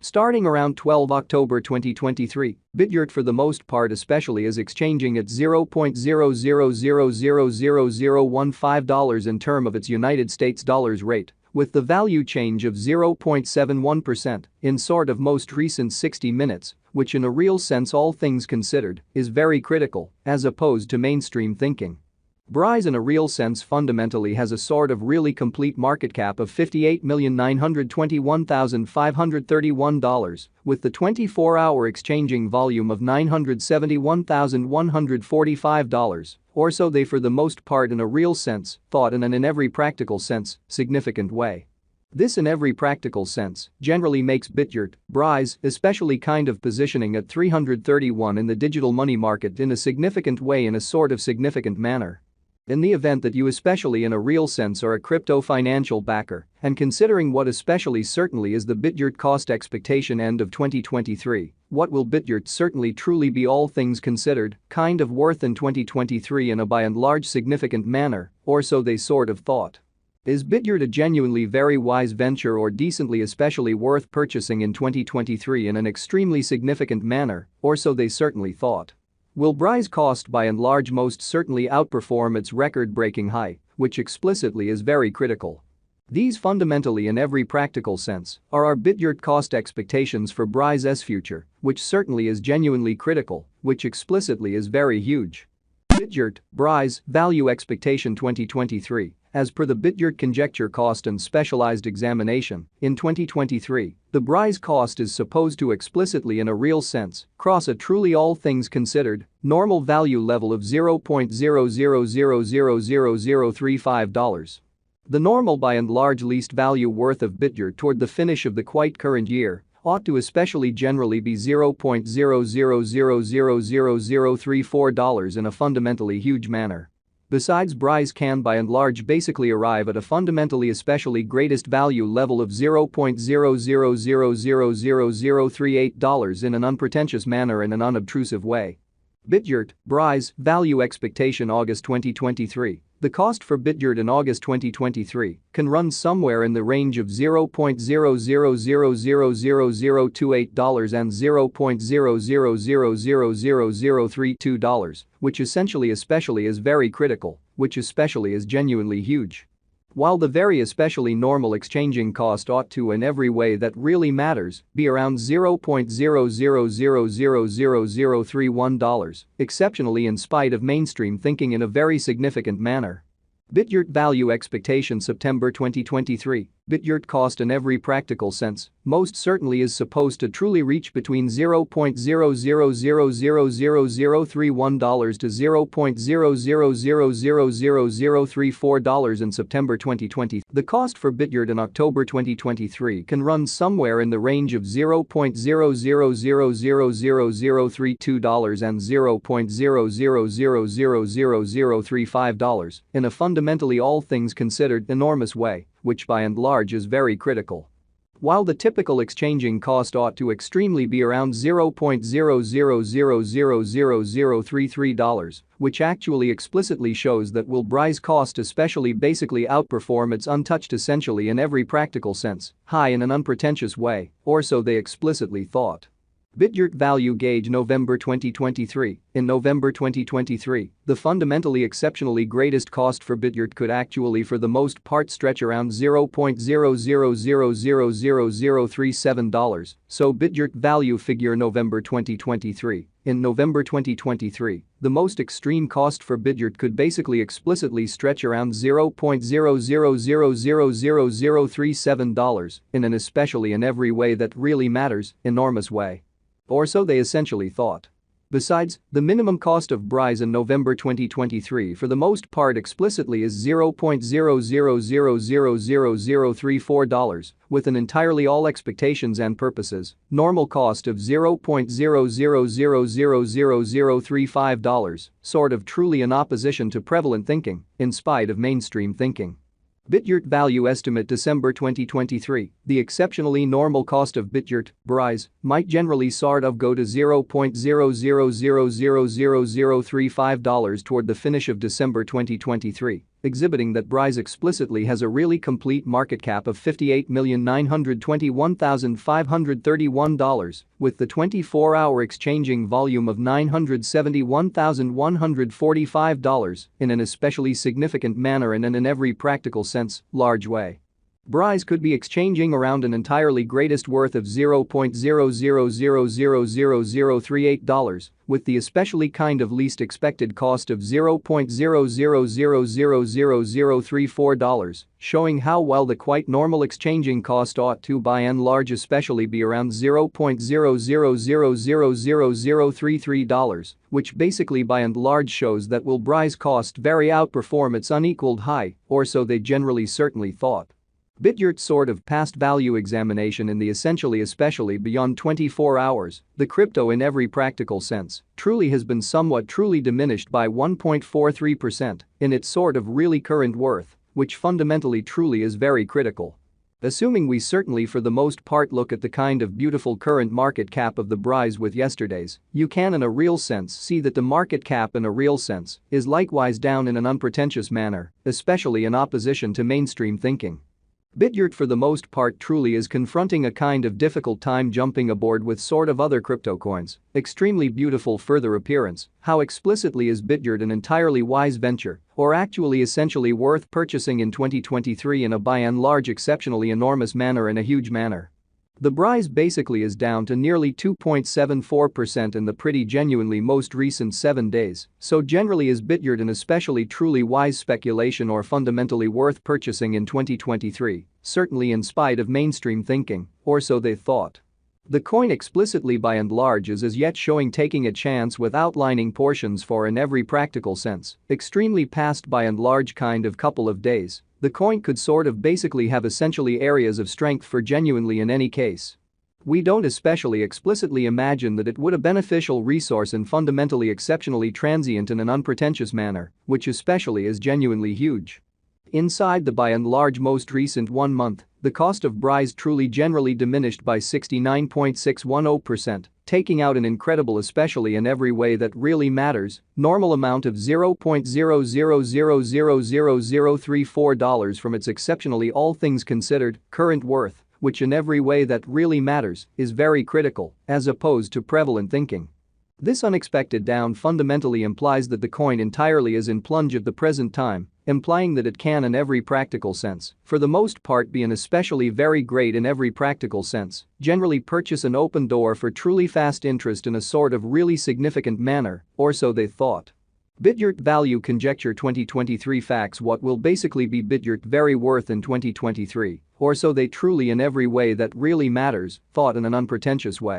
Starting around 12 October 2023, Bitgert for the most part especially is exchanging at $0.00000015 in term of its United States dollars rate, with the value change of 0.71% in sort of most recent 60 minutes, which in a real sense all things considered is very critical as opposed to mainstream thinking. Brise in a real sense fundamentally has a sort of really complete market cap of $58,921,531, with the 24-hour exchanging volume of $971,145, or so they for the most part in a real sense thought and in every practical sense, significant way. This in every practical sense generally makes Bitgert Brise especially kind of positioning at 331 in the digital money market in a significant way in a sort of significant manner. In the event that you especially in a real sense are a crypto financial backer, and considering what especially certainly is the Bitgert cost expectation end of 2023, what will Bitgert certainly truly be all things considered kind of worth in 2023 in a by and large significant manner, or so they sort of thought. Is Bitgert a genuinely very wise venture or decently especially worth purchasing in 2023 in an extremely significant manner, or so they certainly thought? Will Brise cost by and large most certainly outperform its record-breaking high, which explicitly is very critical? These fundamentally in every practical sense are our Bitgert cost expectations for Brise's future, which certainly is genuinely critical, which explicitly is very huge. Bitgert Brise value expectation 2023. As per the Bitgert conjecture cost and specialized examination, in 2023, the Brise cost is supposed to explicitly in a real sense cross a truly all things considered normal value level of $0.00000035. The normal by and large least value worth of Bitgert toward the finish of the quite current year ought to especially generally be $0.00000034 in a fundamentally huge manner. Besides, Brise can by and large basically arrive at a fundamentally especially greatest value level of $0.00000038 in an unpretentious manner in an unobtrusive way. Bitgert Brise value expectation August 2023. The cost for Bitgert in August 2023 can run somewhere in the range of $0.00000028 and $0.00000032, which essentially especially is very critical, which especially is genuinely huge. While the very especially normal exchanging cost ought to in every way that really matters be around $0.00000031, exceptionally in spite of mainstream thinking in a very significant manner. Bitgert value expectation September 2023. Bitgert cost in every practical sense most certainly is supposed to truly reach between $0.00000031 to $0.00000034 in September 2020. The cost for Bitgert in October 2023 can run somewhere in the range of $0.00000032 and $0.00000035 in a fundamentally all things considered enormous way, which by and large is very critical. While the typical exchanging cost ought to extremely be around $0.00000033, which actually explicitly shows that will Brise cost especially basically outperform its untouched essentially in every practical sense, high in an unpretentious way, or so they explicitly thought. Bitgert value gauge November 2023. In November 2023, the fundamentally exceptionally greatest cost for Bitgert could actually for the most part stretch around $0.00000037, so Bitgert value figure November 2023. In November 2023, the most extreme cost for Bitgert could basically explicitly stretch around $0.00000037 in an especially in every way that really matters enormous way. Or so they essentially thought. Besides, the minimum cost of Brise in November 2023 for the most part explicitly is $0.00000034, with an entirely all expectations and purposes normal cost of $0.00000035, sort of truly in opposition to prevalent thinking, in spite of mainstream thinking. Bitgert value estimate December 2023. The exceptionally normal cost of Bitgert Brise might generally sort of go to $0.00000035 toward the finish of December 2023, exhibiting that Brise explicitly has a really complete market cap of $58,921,531, with the 24-hour exchanging volume of $971,145 in an especially significant manner and in an every practical sense, large way. Brise could be exchanging around an entirely greatest worth of $0.00000038, with the especially kind of least expected cost of $0.00000034, showing how well the quite normal exchanging cost ought to by and large especially be around $0.00000033, which basically by and large shows that will Brise cost very outperform its unequaled high, or so they generally certainly thought. Bitgert's sort of past value examination in the essentially especially beyond 24 hours, the crypto in every practical sense, truly has been somewhat truly diminished by 1.43% in its sort of really current worth, which fundamentally truly is very critical. Assuming we certainly for the most part look at the kind of beautiful current market cap of the Brise with yesterday's, you can in a real sense see that the market cap in a real sense is likewise down in an unpretentious manner, especially in opposition to mainstream thinking. Bitgert for the most part truly is confronting a kind of difficult time jumping aboard with sort of other crypto coins. Extremely beautiful further appearance, how explicitly is Bitgert an entirely wise venture, or actually essentially worth purchasing in 2023 in a by and large exceptionally enormous manner in a huge manner. The Brise basically is down to nearly 2.74% in the pretty genuinely most recent 7 days, so generally is Bitgert an especially truly wise speculation or fundamentally worth purchasing in 2023, certainly in spite of mainstream thinking, or so they thought. The coin explicitly by and large is as yet showing taking a chance with outlining portions for in every practical sense, extremely past by and large kind of couple of days. The coin could sort of basically have essentially areas of strength for genuinely in any case. We don't especially explicitly imagine that it would a beneficial resource and fundamentally exceptionally transient in an unpretentious manner, which especially is genuinely huge. Inside the by and large most recent 1 month, the cost of Brise truly generally diminished by 69.610%, taking out an incredible especially in every way that really matters, normal amount of $0.00000034 from its exceptionally all things considered current worth, which in every way that really matters is very critical, as opposed to prevalent thinking. This unexpected down fundamentally implies that the coin entirely is in plunge at the present time, implying that it can in every practical sense, for the most part be an especially very great in every practical sense, generally purchase an open door for truly fast interest in a sort of really significant manner, or so they thought. Bitgert Value Conjecture 2023 Facts. What will basically be Bitgert very worth in 2023, or so they truly in every way that really matters, thought in an unpretentious way.